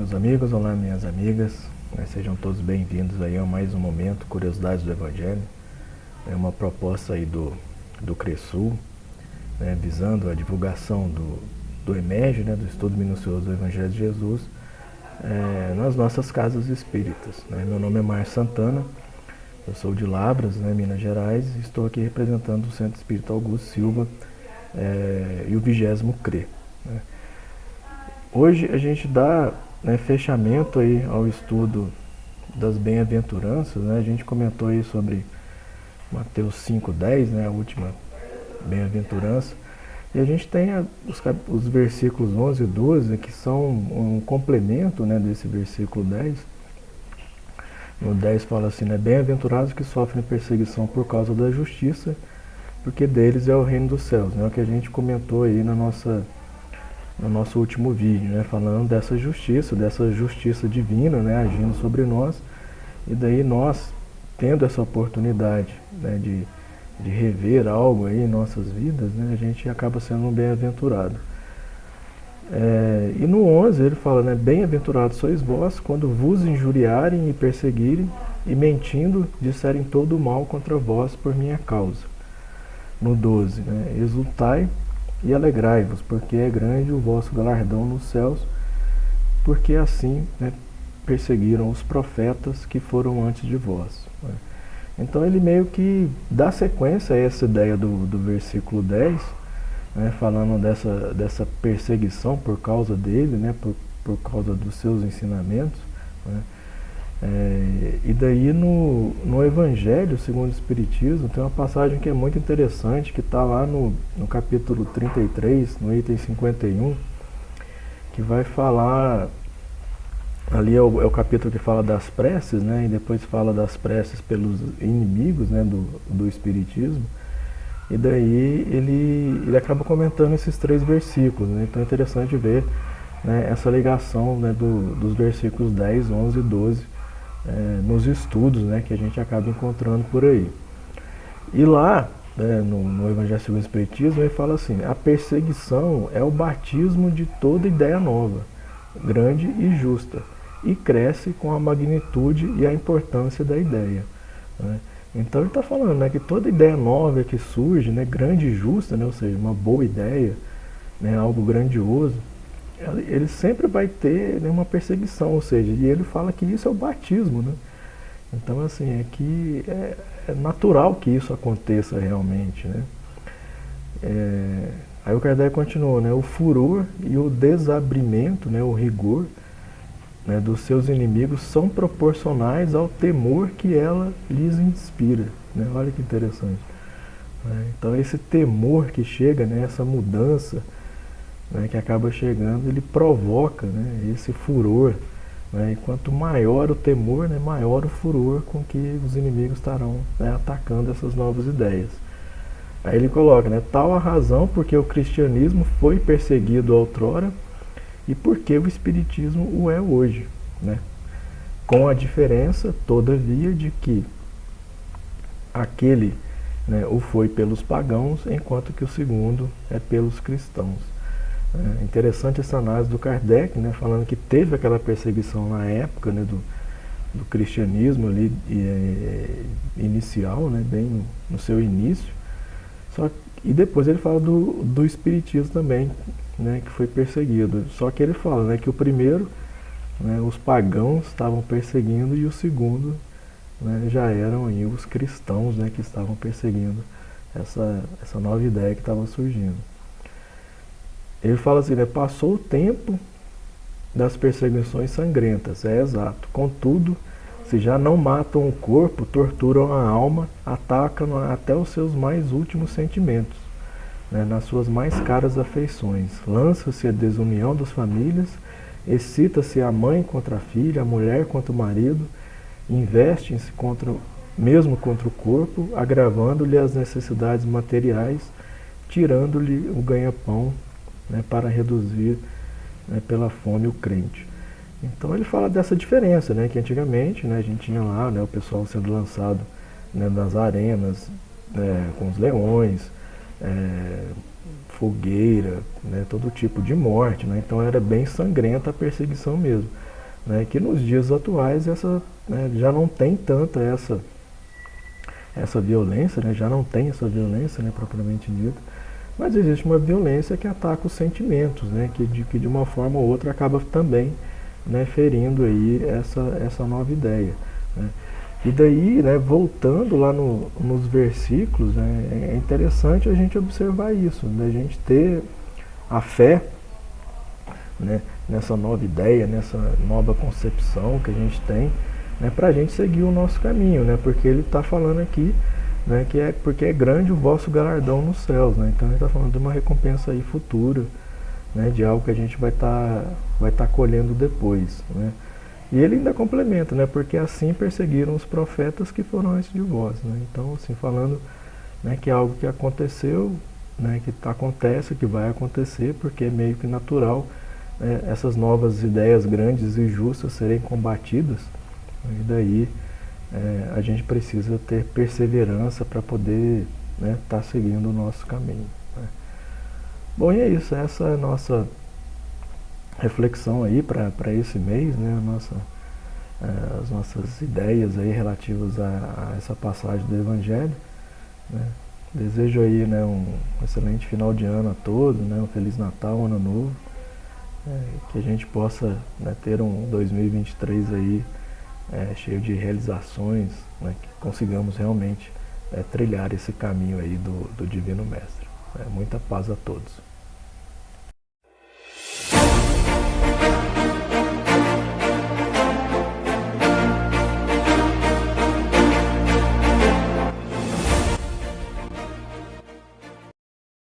meus amigos, olá minhas amigas, sejam todos bem-vindos aí a mais um momento Curiosidades do Evangelho. É uma proposta aí do CRESUL, visando a divulgação do EMEG, do Estudo Minucioso do Evangelho de Jesus, nas nossas casas espíritas. Meu nome é Márcio Santana, eu sou de Labras, Minas Gerais, e estou aqui representando o Centro Espírita Augusto Silva e o 20º CRE. Hoje a gente dá fechamento aí ao estudo das bem-aventuranças. A gente comentou aí sobre Mateus 5:10, a última bem-aventurança, e a gente tem os versículos 11 e 12, que são um complemento desse versículo 10. No 10 fala assim, bem-aventurados que sofrem perseguição por causa da justiça, porque deles é o reino dos céus. É o que a gente comentou aí no nosso último vídeo, falando dessa justiça divina, agindo sobre nós, e daí nós, tendo essa oportunidade de rever algo aí em nossas vidas, a gente acaba sendo um bem-aventurado. E no 11 ele fala, bem-aventurados sois vós quando vos injuriarem e perseguirem, e mentindo disserem todo o mal contra vós por minha causa. No 12, exultai e alegrai-vos, porque é grande o vosso galardão nos céus, porque assim perseguiram os profetas que foram antes de vós. Então ele meio que dá sequência a essa ideia do versículo 10, falando dessa perseguição por causa dele, por causa dos seus ensinamentos. E daí no Evangelho segundo o Espiritismo tem uma passagem que é muito interessante, que está lá no capítulo 33, no item 51, que vai falar, ali é o capítulo que fala das preces, e depois fala das preces pelos inimigos do Espiritismo, e daí ele acaba comentando esses 3 versículos. Então é interessante ver essa ligação dos versículos 10, 11 e 12, nos estudos que a gente acaba encontrando por aí. E lá, no Evangelho segundo o Espiritismo, ele fala assim, a perseguição é o batismo de toda ideia nova, grande e justa, e cresce com a magnitude e a importância da ideia. Então ele está falando que toda ideia nova que surge, grande e justa, ou seja, uma boa ideia, algo grandioso, ele sempre vai ter uma perseguição, ou seja, e ele fala que isso é o batismo. Então assim, é natural que isso aconteça realmente. Aí o Kardec continuou, o furor e o desabrimento, o rigor dos seus inimigos são proporcionais ao temor que ela lhes inspira. Olha que interessante. Então esse temor que chega, essa mudança que acaba chegando, ele provoca esse furor. E quanto maior o temor, maior o furor com que os inimigos estarão atacando essas novas ideias. Aí ele coloca, tal a razão porque o cristianismo foi perseguido outrora e porque o espiritismo o é hoje. Com a diferença, todavia, de que aquele o foi pelos pagãos, enquanto que o segundo é pelos cristãos. Interessante essa análise do Kardec, falando que teve aquela perseguição na época do cristianismo ali, inicial, bem no seu início, e depois ele fala do espiritismo também, que foi perseguido. Só que ele fala que o primeiro, os pagãos estavam perseguindo, e o segundo já eram aí os cristãos que estavam perseguindo essa nova ideia que estava surgindo. Ele fala assim, passou o tempo das perseguições sangrentas, é exato. Contudo, se já não matam o corpo, torturam a alma, atacam até os seus mais últimos sentimentos, nas suas mais caras afeições. Lança-se a desunião das famílias, excita-se a mãe contra a filha, a mulher contra o marido, investem-se mesmo contra o corpo, agravando-lhe as necessidades materiais, tirando-lhe o ganha-pão, para reduzir pela fome o crente. Então ele fala dessa diferença, que antigamente a gente tinha lá o pessoal sendo lançado nas arenas, com os leões, fogueira, todo tipo de morte. Então era bem sangrenta a perseguição mesmo. né, que nos dias atuais já não tem tanta essa violência, né, já não tem essa violência, né, propriamente dita, mas existe uma violência que ataca os sentimentos, né, que de uma forma ou outra acaba também, né, ferindo aí essa nova ideia, né. E daí, né, voltando lá nos versículos, né, é interessante a gente observar isso, né, a gente ter a fé, né, nessa nova ideia, nessa nova concepção que a gente tem, né, para a gente seguir o nosso caminho, né, porque ele está falando aqui, né, que porque é grande o vosso galardão nos céus, né, então ele está falando de uma recompensa aí futura, né, de algo que a gente vai tá colhendo depois, né. E ele ainda complementa, né, porque assim perseguiram os profetas que foram antes de vós, né, então assim falando, né, que é algo que aconteceu, né, que acontece, que vai acontecer, porque é meio que natural, né, essas novas ideias grandes e justas serem combatidas, né, e daí a gente precisa ter perseverança para poder estar seguindo o nosso caminho, né. Bom, e é isso, essa é a nossa reflexão aí para esse mês, né, as nossas ideias aí relativas a essa passagem do Evangelho, né. Desejo aí, né, um excelente final de ano a todos, né, um Feliz Natal, um Ano Novo, que a gente possa, né, ter um 2023 aí cheio de realizações, né, que consigamos realmente trilhar esse caminho aí do Divino Mestre. Muita paz a todos.